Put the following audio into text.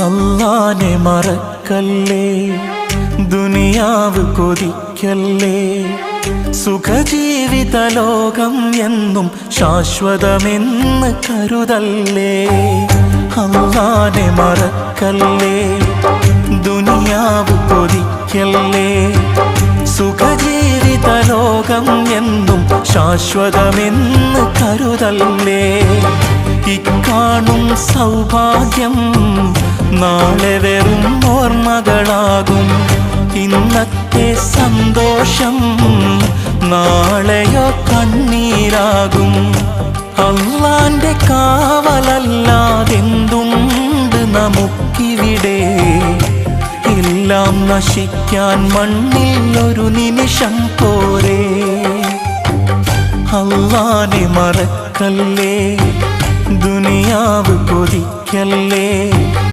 അല്ലാനെ മറക്കല്ലേ, ദുനിയാവ് കൊതിക്കല്ലേ. സുഖജീവിത ലോകം എന്നും ശാശ്വതമെന്ന് കരുതല്ലേ. അല്ലാനെ മറക്കല്ലേ, ദുനിയാവ് കൊതിക്കല്ലേ. സുഖജീവിത ലോകം എന്നും ശാശ്വതമെന്ന് കരുതല്ലേ. ഇക്കാണും സൗഭാഗ്യം നാളെ വെറും ഓർമ്മകളാകും. ഇന്നത്തെ സന്തോഷം നാളെയോ കണ്ണീരാകും. അല്ലാന്റെ കാവലല്ലാതെന്തുണ്ട് നമുക്കിവിടെ? എല്ലാം നശിക്കാൻ മണ്ണിൽ ഒരു നിമിഷം പോരെ. അല്ലാനെ മറക്കല്ലേ, ദുനിയാവ് കൊതിക്കല്ലേ.